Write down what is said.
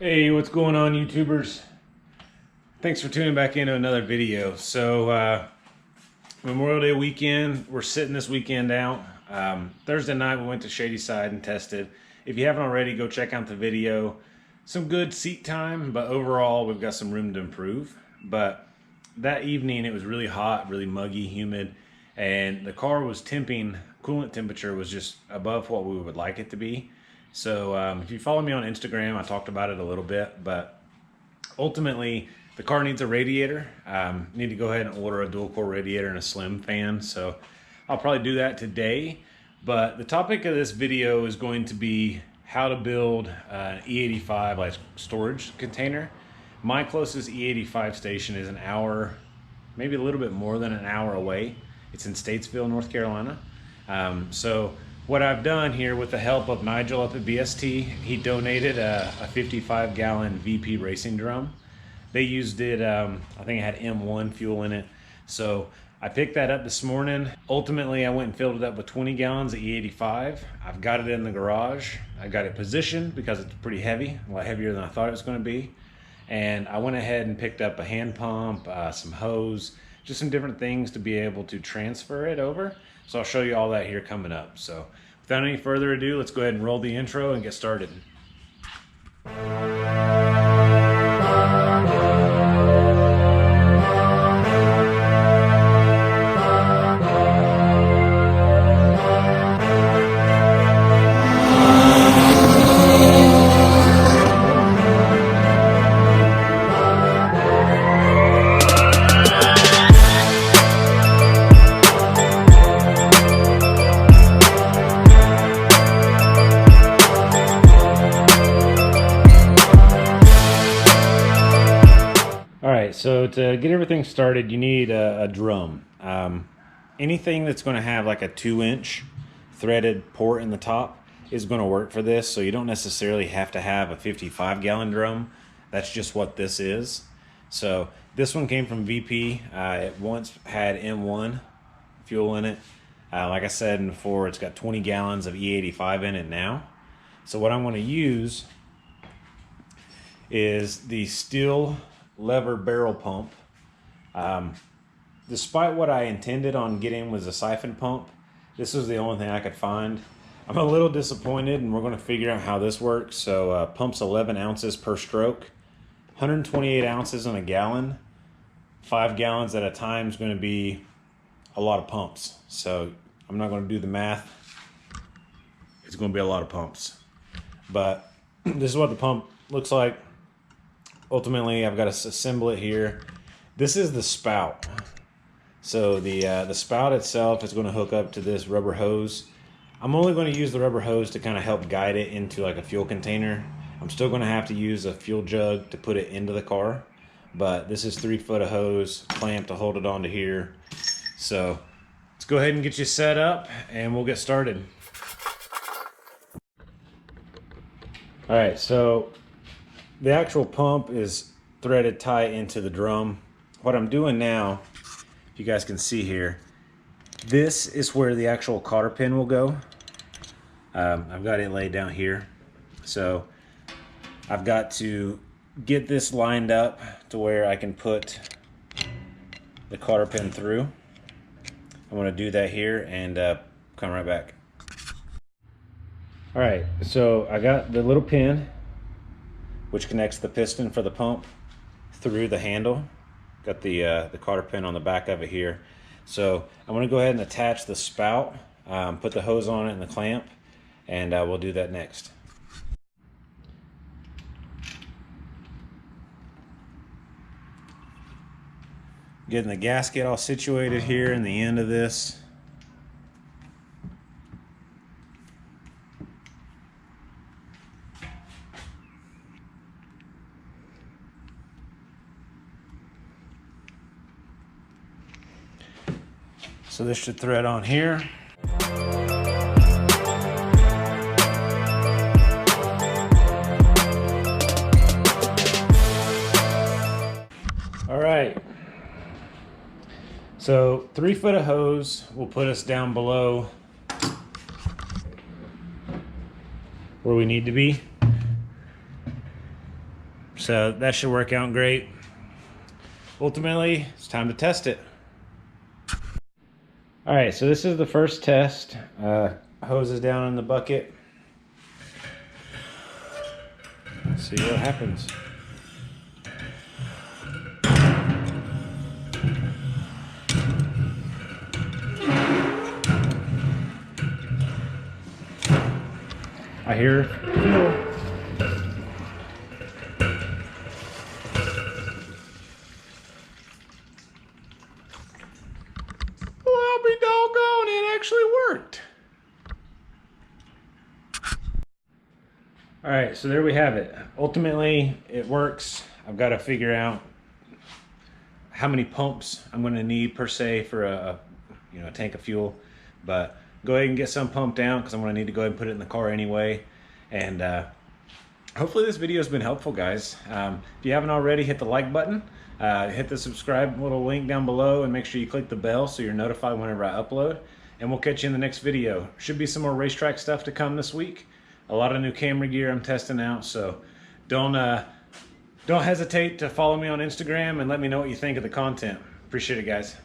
Hey, what's going on, YouTubers? Thanks for tuning back into another video. So, Memorial Day weekend, we're sitting this weekend out. Thursday night, we went to Shady Side and tested. If you haven't already, go check out the video. Some good seat time, but overall, we've got some room to improve. But that evening, it was really hot, really muggy, humid, and the car was temping. Coolant temperature was just above what we would like it to be. So if you follow me on Instagram, I talked about it a little bit, but ultimately the car needs a radiator. Need to go ahead and order a dual core radiator and a slim fan. So I'll probably do that today. But the topic of this video is going to be how to build an E85 like storage container. My closest E85 station is an hour, maybe a little bit more than an hour away. It's in Statesville, North Carolina. So what I've done here with the help of Nigel up at BST, he donated a 55-gallon VP racing drum. They used it, I think it had M1 fuel in it. So I picked that up this morning. Ultimately, I went and filled it up with 20 gallons of E85. I've got it in the garage. I got it positioned because it's pretty heavy, a lot heavier than I thought it was going to be. And I went ahead and picked up a hand pump, some hose, just some different things to be able to transfer it over. So I'll show you all that here coming up. So without any further ado, let's go ahead and roll the intro and get started. So to get everything started, you need a drum. Anything that's going to have like a 2-inch threaded port in the top is going to work for this. So you don't necessarily have to have a 55-gallon drum. That's just what this is. So this one came from VP. It once had M1 fuel in it. Like I said before, it's got 20 gallons of E85 in it now. So what I'm going to use is the steel lever barrel pump. Despite what I intended on getting was a siphon pump, this was the only thing I could find. I'm a little disappointed, and we're going to figure out how this works. So pumps 11 ounces per stroke, 128 ounces in a gallon. 5 gallons at a time is going to be a lot of pumps. So I'm not going to do the math. It's going to be a lot of pumps. But this is what the pump looks like. Ultimately, I've got to assemble it here. This is the spout. So the spout itself is going to hook up to this rubber hose. I'm only going to use the rubber hose to kind of help guide it into like a fuel container. I'm still going to have to use a fuel jug to put it into the car. But this is 3 foot of hose, clamp to hold it onto here. So let's go ahead and get you set up and we'll get started. All right, so the actual pump is threaded tight into the drum. What I'm doing now, if you guys can see here, this is where the actual cotter pin will go. I've got it laid down here. So I've got to get this lined up to where I can put the cotter pin through. I'm going to do that here and come right back. All right, so I got the little pin which connects the piston for the pump through the handle. Got the cotter pin on the back of it here. So I'm going to go ahead and attach the spout, put the hose on it and the clamp, and we'll do that next. Getting the gasket all situated here in the end of this. So this should thread on here. All right. So 3 foot of hose will put us down below where we need to be. So that should work out great. Ultimately, it's time to test it. All right, so this is the first test. Hose is down in the bucket. Let's see what happens. I hear fuel. Well, I'll be doggone, it actually worked. All right, so there we have it. Ultimately, it works. I've got to figure out how many pumps I'm going to need per se for a tank of fuel, but go ahead and get some pumped out because I'm going to need to go ahead and put it in the car anyway. And hopefully this video has been helpful, guys. If you haven't already, hit the like button, hit the subscribe little link down below, and make sure you click the bell so you're notified whenever I upload. And we'll catch you in the next video. Should be some more racetrack stuff to come this week. A lot of new camera gear I'm testing out, so don't hesitate to follow me on Instagram and let me know what you think of the content. Appreciate it, guys.